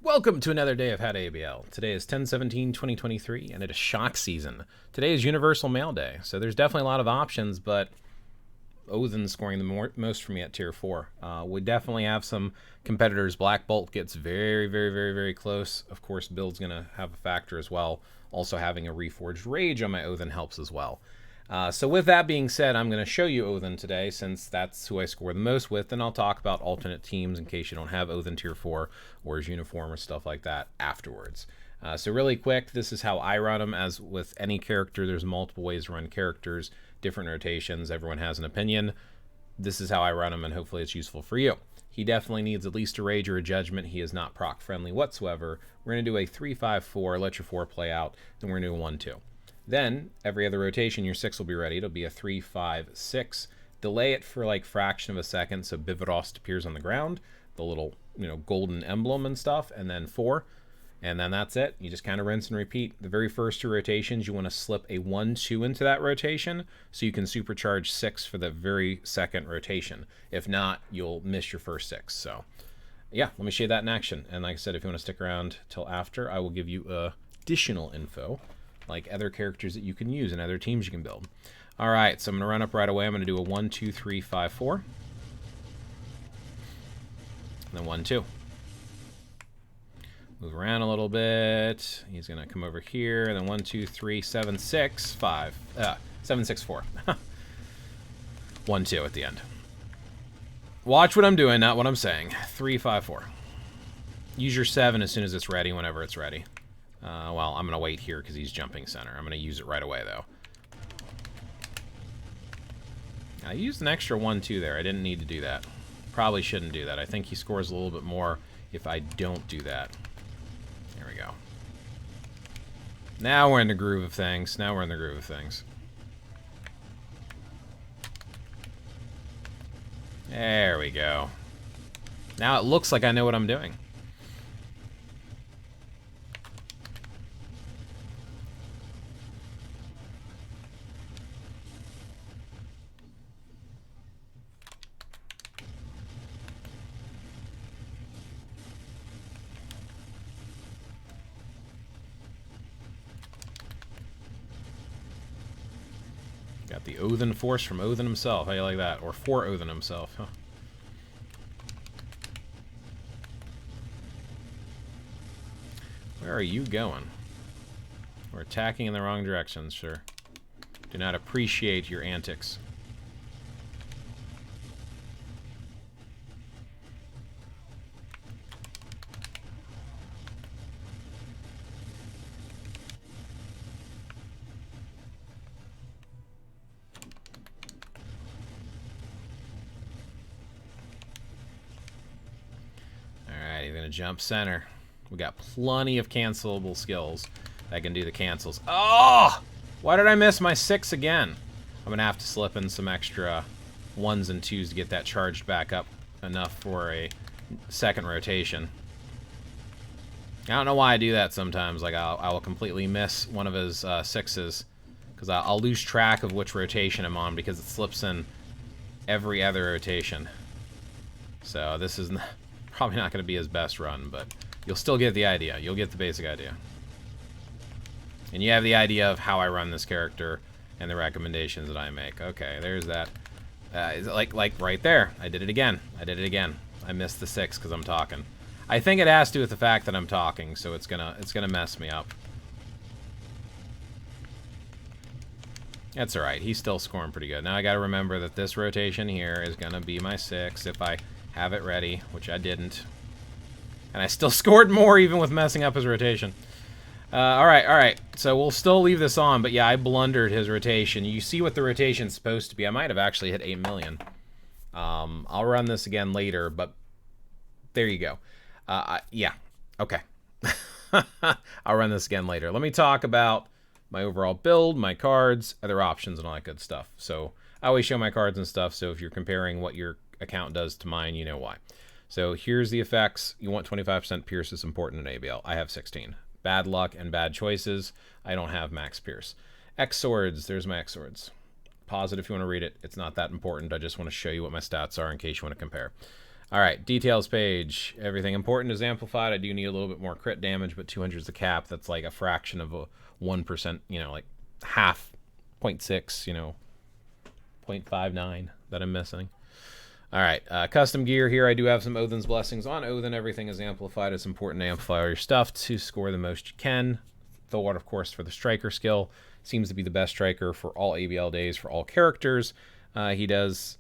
Welcome to another day of Had ABL. Today is 10/17/2023, and it is shock season. Today is Universal Mail Day, so there's definitely a lot of options, but Odin's scoring the most for me at Tier 4. We definitely have some competitors. Black Bolt gets very close. Of course, build's going to have a factor as well. Also, having a Reforged Rage on my Odin helps as well. So with that being said, I'm going to show you Odin today since that's who I score the most with, and I'll talk about alternate teams in case you don't have Odin Tier 4 or his uniform or stuff like that afterwards. So really quick, this is how I run them. As with any character, there's multiple ways to run characters, different rotations. Everyone has an opinion. This is how I run them, and hopefully it's useful for you. He definitely needs at least a Rage or a Judgment. He is not proc friendly whatsoever. We're going to do a 3-5-4, let your 4 play out, then we're going to do a 1-2. Then, every other rotation, your 6 will be ready. It'll be a 3-5-6. Delay it for like fraction of a second so Bivarost appears on the ground, the little, golden emblem and stuff, and then 4. And then that's it. You just kind of rinse and repeat. The very first 2 rotations, you want to slip a 1-2 into that rotation so you can supercharge 6 for the very second rotation. If not, you'll miss your first 6. So, yeah, let me show you that in action. And like I said, if you want to stick around till after, I will give you additional info, like other characters that you can use and other teams you can build. All right, so I'm going to run up right away. I'm going to do a 1-2-3-5-4. And then 1-2. Move around a little bit. He's going to come over here. And then 1, 2, 3, 7, 6, 5. 7, 6, 4. 1, 2 at the end. Watch what I'm doing, not what I'm saying. 3, 5, 4. Use your 7 as soon as it's ready, whenever it's ready. Well, I'm going to wait here because he's jumping center. I'm going to use it right away, though. I used an extra 1-2 there. I didn't need to do that. Probably shouldn't do that. I think he scores a little bit more if I don't do that. There we go. Now we're in the groove of things. There we go. Now it looks like I know what I'm doing. Got the Odin force from Odin himself. How you like that? Or for Odin himself. Huh. Where are you going? We're attacking in the wrong direction, sir. Do not appreciate your antics. Alright, he's going to jump center. We got plenty of cancelable skills that can do the cancels. Oh! Why did I miss my 6 again? I'm going to have to slip in some extra 1s and 2s to get that charged back up enough for a second rotation. I don't know why I do that sometimes. Like, I will completely miss one of his 6s because I'll lose track of which rotation I'm on because it slips in every other rotation. So this is probably not going to be his best run, but you'll still get the idea. You'll get the basic idea. And you have the idea of how I run this character and the recommendations that I make. Okay, there's that. Like right there. I did it again. I missed the 6 because I'm talking. I think it has to do with the fact that I'm talking, so it's gonna mess me up. That's alright. He's still scoring pretty good. Now I gotta remember that this rotation here is gonna be my 6 if I have it ready, which I didn't. And I still scored more even with messing up his rotation. Alright. So we'll still leave this on, but yeah, I blundered his rotation. You see what the rotation's supposed to be. I might have actually hit 8 million. I'll run this again later, but there you go. Yeah. Okay. I'll run this again later. Let me talk about my overall build, my cards, other options, and all that good stuff. So I always show my cards and stuff, so if you're comparing what your account does to mine, you know why. So here's the effects. You want 25% Pierce is important in ABL. I have 16. Bad luck and bad choices. I don't have max Pierce. X swords. There's my X swords. Pause it if you want to read it. It's not that important. I just want to show you what my stats are in case you want to compare. All right, details page. Everything important is amplified. I do need a little bit more crit damage, but 200 is the cap. That's like a fraction of a 1%, you know, like half, 0.6, you know, 0.59 that I'm missing. All right, custom gear here. I do have some Odin's Blessings on Odin. Everything is amplified. It's important to amplify all your stuff to score the most you can. Thor, of course, for the striker skill. Seems to be the best striker for all ABL days for all characters. He does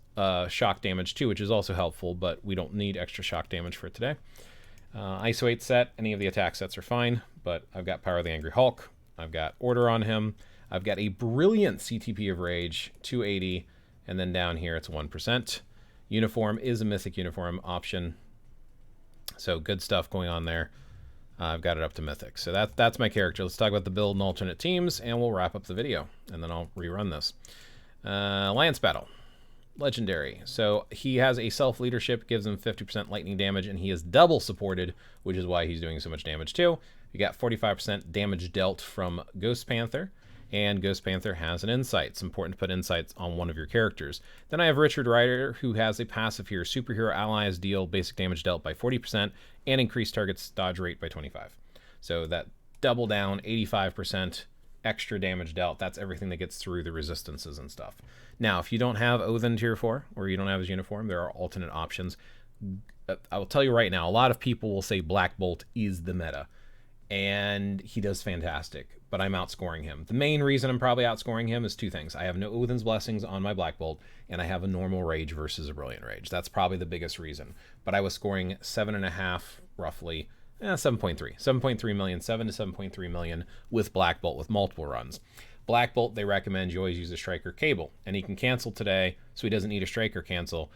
shock damage too, which is also helpful, but we don't need extra shock damage for it today. ISO 8 set. Any of the attack sets are fine, but I've got Power of the Angry Hulk. I've got Order on him. I've got a brilliant CTP of Rage, 280, and then down here it's 1%. Uniform is a mythic uniform option, so good stuff going on there. I've got it up to mythic, so that's my character. Let's talk about the build and alternate teams, and we'll wrap up the video, and then I'll rerun this. Lance Battle, legendary. So he has a self-leadership, gives him 50% lightning damage, and he is double supported, which is why he's doing so much damage too. You got 45% damage dealt from Ghost Panther, and Ghost Panther has an insight. It's important to put insights on one of your characters. Then I have Richard Rider, who has a passive here. Superhero allies deal basic damage dealt by 40% and increase target's dodge rate by 25. So that double down, 85% extra damage dealt. That's everything that gets through the resistances and stuff. Now, if you don't have Odin tier 4, or you don't have his uniform, there are alternate options. I will tell you right now, a lot of people will say Black Bolt is the meta, and he does fantastic, but I'm outscoring him. The main reason I'm probably outscoring him is two things. I have no Odin's Blessings on my Black Bolt, and I have a normal Rage versus a Brilliant Rage. That's probably the biggest reason. But I was scoring 7.5, roughly, 7.3. 7.3 million, 7 to 7.3 million with Black Bolt with multiple runs. Black Bolt, they recommend you always use a Striker Cable, and he can cancel today, so he doesn't need a Striker cancel.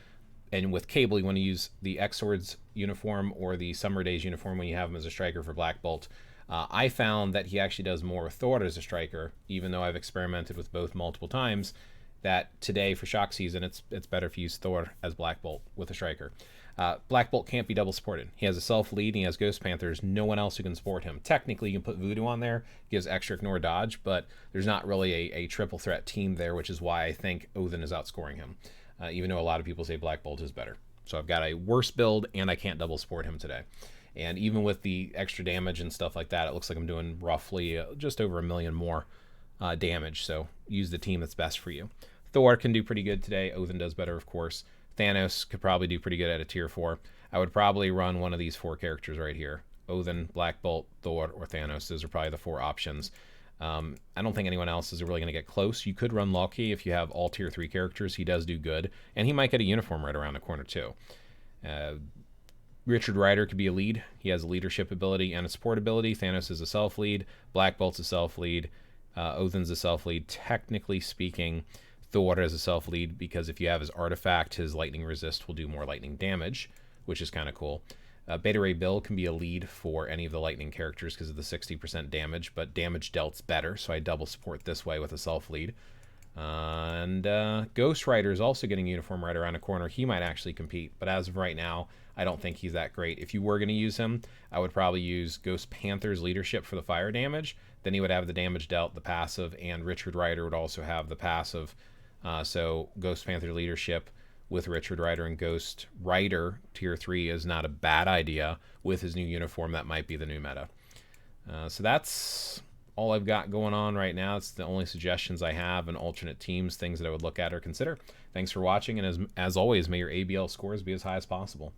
And with Cable, you want to use the X-Swords uniform or the Summer Days uniform when you have him as a striker for Black Bolt. I found that he actually does more with Thor as a striker, even though I've experimented with both multiple times, that today for Shock Season, it's better if you use Thor as Black Bolt with a striker. Black Bolt can't be double supported. He has a self-lead, and he has Ghost Panthers. No one else who can support him. Technically, you can put Voodoo on there, gives extra ignore dodge, but there's not really a triple threat team there, which is why I think Odin is outscoring him. Even though a lot of people say Black Bolt is better. So I've got a worse build, and I can't double support him today. And even with the extra damage and stuff like that, it looks like I'm doing roughly just over 1 million more damage. So use the team that's best for you. Thor can do pretty good today. Odin does better, of course. Thanos could probably do pretty good at a tier 4. I would probably run one of these 4 characters right here. Odin, Black Bolt, Thor, or Thanos. Those are probably the 4 options. I don't think anyone else is really going to get close. You could run Loki if you have all tier 3 characters. He does do good, and he might get a uniform right around the corner too. Richard Rider could be a lead. He has a leadership ability and a support ability. Thanos is a self-lead. Black Bolt's a self-lead. Odin's a self-lead. Technically speaking, Thor is a self-lead because if you have his artifact, his lightning resist will do more lightning damage, which is kind of cool. Beta Ray Bill can be a lead for any of the lightning characters because of the 60% damage, but damage dealt's better, so I double support this way with a self-lead. And Ghost Rider is also getting uniform right around the corner. He might actually compete, but as of right now, I don't think he's that great. If you were going to use him, I would probably use Ghost Panther's leadership for the fire damage. Then he would have the damage dealt, the passive, and Richard Rider would also have the passive. So Ghost Panther leadership with Richard Rider and Ghost Rider tier 3 is not a bad idea. With his new uniform, that might be the new meta. So that's all I've got going on right now. It's the only suggestions I have and alternate teams, things that I would look at or consider. Thanks for watching, and as always, may your ABL scores be as high as possible.